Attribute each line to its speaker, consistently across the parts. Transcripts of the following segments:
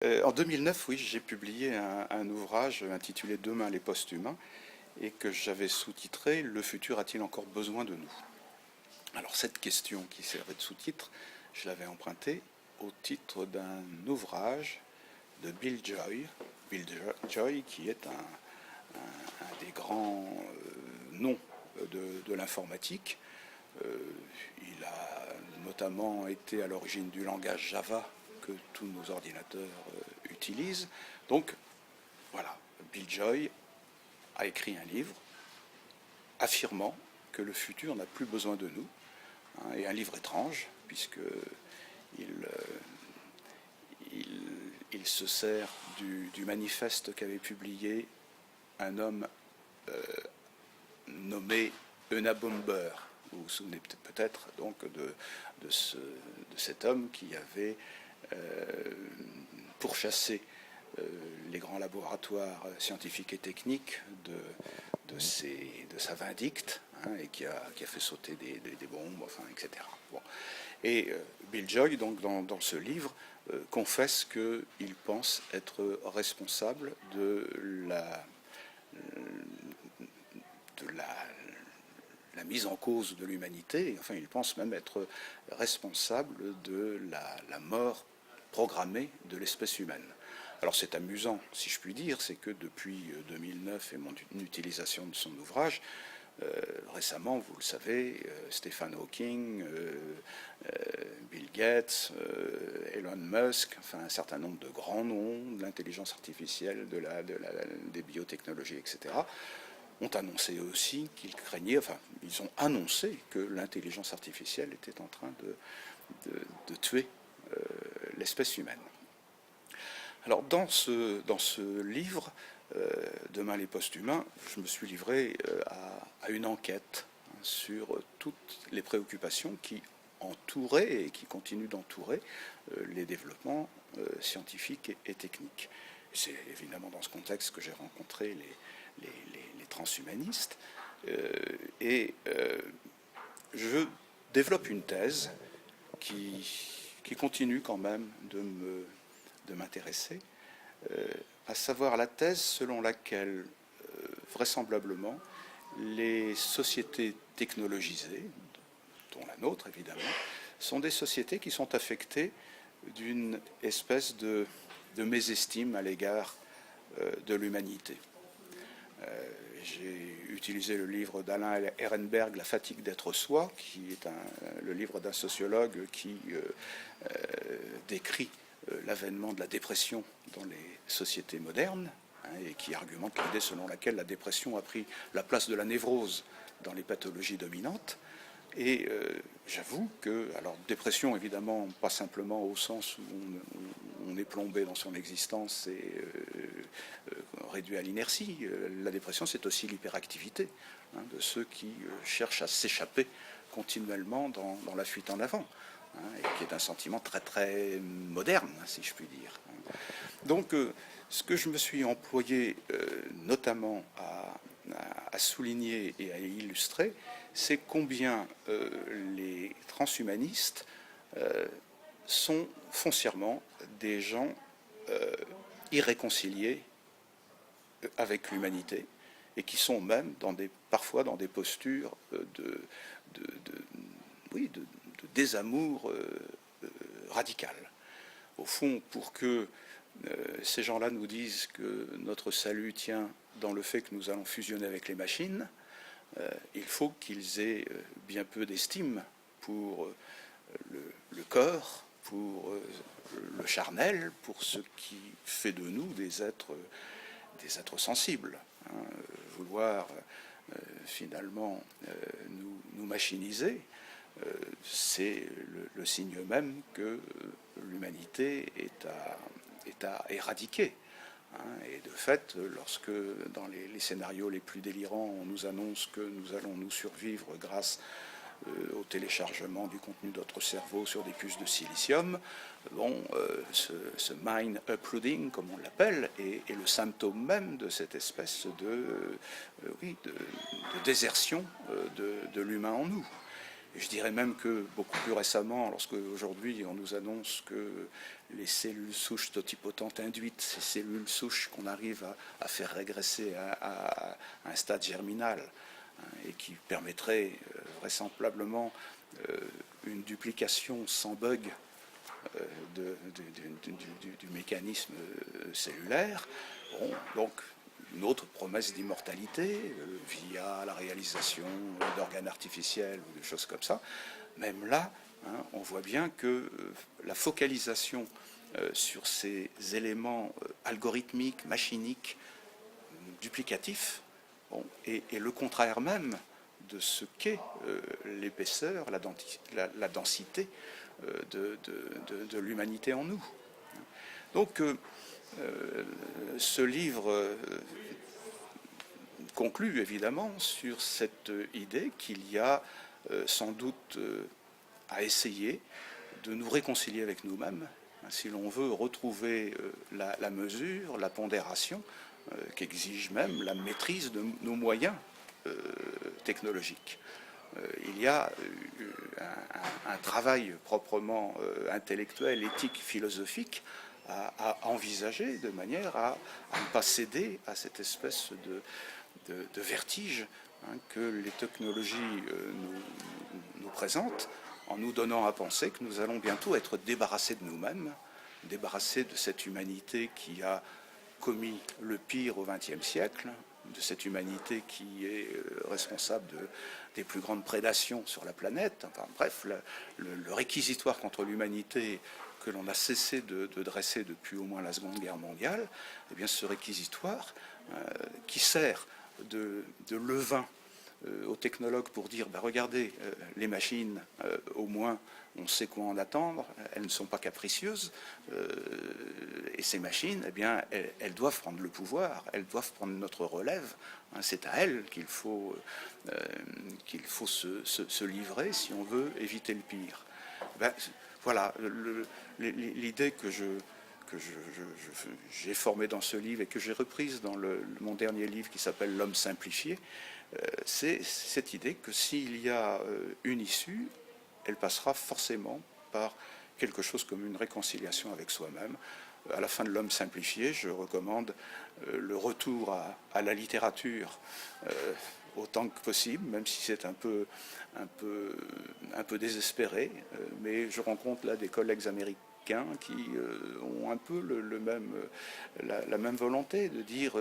Speaker 1: En 2009, oui, j'ai publié un ouvrage intitulé Demain les post-humains et que j'avais sous-titré Le futur a-t-il encore besoin de nous? Alors cette question qui servait de sous-titre, je l'avais empruntée au titre d'un ouvrage de Bill Joy. Bill Joy qui est un des grands noms de l'informatique. Il a notamment été à l'origine du langage Java que tous nos ordinateurs utilisent. Donc voilà, Bill Joy a écrit un livre affirmant que le futur n'a plus besoin de nous, hein, et un livre étrange, puisque il, il se sert du manifeste qu'avait publié un homme nommé Unabomber. Vous vous souvenez peut-être donc de cet homme qui avait pourchassé les grands laboratoires scientifiques et techniques de sa vindicte, hein, et qui a fait sauter des bombes, enfin, etc. Bon. Et Bill Joy, donc, dans ce livre, confesse qu'il pense être responsable de la mise en cause de l'humanité. Enfin, il pense même être responsable de la mort programmée de l'espèce humaine. Alors c'est amusant, si je puis dire, c'est que depuis 2009 et mon utilisation de son ouvrage, récemment, vous le savez, Stephen Hawking, Bill Gates, Elon Musk, enfin un certain nombre de grands noms de l'intelligence artificielle, des biotechnologies, etc., ont annoncé aussi qu'ils craignaient, enfin, ils ont annoncé que l'intelligence artificielle était en train de tuer l'espèce humaine. Alors, dans ce livre, Demain les post-humains, je me suis livré à une enquête sur toutes les préoccupations qui entouraient et qui continuent d'entourer les développements scientifiques et techniques. C'est évidemment dans ce contexte que j'ai rencontré les transhumanistes, et je développe une thèse qui continue quand même de m'intéresser, à savoir la thèse selon laquelle, vraisemblablement, les sociétés technologisées, dont la nôtre évidemment, sont des sociétés qui sont affectées d'une espèce de mésestime à l'égard de l'humanité. J'ai utilisé le livre d'Alain Ehrenberg, La fatigue d'être soi, qui est le livre d'un sociologue qui décrit l'avènement de la dépression dans les sociétés modernes, hein, et qui argumente l'idée selon laquelle la dépression a pris la place de la névrose dans les pathologies dominantes. Et j'avoue que, alors dépression évidemment, pas simplement au sens où on est plombé dans son existence et réduit à l'inertie. La dépression, c'est aussi l'hyperactivité, hein, de ceux qui cherchent à s'échapper continuellement dans la fuite en avant, hein, et qui est un sentiment très très moderne, si je puis dire. Donc, ce que je me suis employé notamment à souligner et à illustrer, c'est combien les transhumanistes sont foncièrement des gens irréconciliés avec l'humanité, et qui sont même parfois dans des postures oui, de désamour radical. Au fond, pour que ces gens-là nous disent que notre salut tient dans le fait que nous allons fusionner avec les machines, il faut qu'ils aient bien peu d'estime pour le corps, pour le charnel, pour ce qui fait de nous des êtres sensibles. Hein. Vouloir finalement nous machiniser, c'est le signe même que l'humanité est à éradiquer. Hein. Et de fait, lorsque dans les scénarios les plus délirants, on nous annonce que nous allons nous survivre grâce au téléchargement du contenu de notre cerveau sur des puces de silicium, bon, ce mind uploading, comme on l'appelle, est le symptôme même de cette espèce de désertion de l'humain en nous. Et je dirais même que beaucoup plus récemment, lorsque aujourd'hui on nous annonce que les cellules souches totipotentes induites, ces cellules souches qu'on arrive à faire régresser à un stade germinal, et qui permettrait vraisemblablement une duplication sans bug du mécanisme cellulaire. Bon, donc une autre promesse d'immortalité via la réalisation d'organes artificiels ou de choses comme ça. Même là, on voit bien que la focalisation sur ces éléments algorithmiques, machiniques, duplicatifs, bon, est le contraire même de ce qu'est l'épaisseur, la densité de l'humanité en nous. Donc, ce livre conclut évidemment sur cette idée qu'il y a sans doute à essayer de nous réconcilier avec nous-mêmes, si l'on veut retrouver la mesure, la pondération, qu'exige même la maîtrise de nos moyens technologiques. Il y a un travail proprement intellectuel, éthique, philosophique à envisager de manière à ne pas céder à cette espèce de vertige que les technologies nous présentent, en nous donnant à penser que nous allons bientôt être débarrassés de nous-mêmes, débarrassés de cette humanité qui a commis le pire au XXe siècle, de cette humanité qui est responsable des plus grandes prédations sur la planète. Enfin, bref, le réquisitoire contre l'humanité que l'on a cessé de dresser depuis au moins la Seconde Guerre mondiale, eh bien, ce réquisitoire qui sert de levain aux technologues pour dire regardez, les machines, au moins on sait quoi en attendre, elles ne sont pas capricieuses, et ces machines, eh bien, elles doivent prendre le pouvoir, elles doivent prendre notre relève. C'est à elles qu'il faut se livrer si on veut éviter le pire. Voilà l'idée que j'ai formée dans ce livre et que j'ai reprise dans mon dernier livre qui s'appelle L'homme simplifié. C'est cette idée que s'il y a une issue, elle passera forcément par quelque chose comme une réconciliation avec soi-même. À la fin de L'homme simplifié, je recommande le retour à la littérature autant que possible, même si c'est un peu désespéré, mais je rencontre là des collègues américains qui ont un peu la même volonté de dire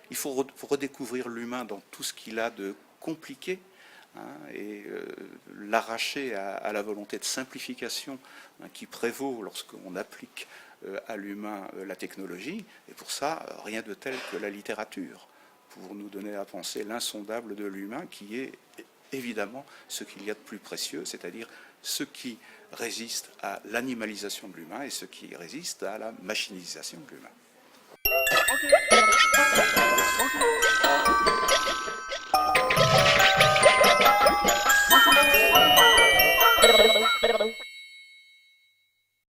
Speaker 1: il faut redécouvrir l'humain dans tout ce qu'il a de compliqué, et l'arracher à la volonté de simplification qui prévaut lorsqu'on applique à l'humain la technologie. Et pour ça, rien de tel que la littérature, pour nous donner à penser l'insondable de l'humain, qui est évidemment ce qu'il y a de plus précieux, c'est-à-dire ce qui résiste à l'animalisation de l'humain et ce qui résiste à la machinisation de l'humain.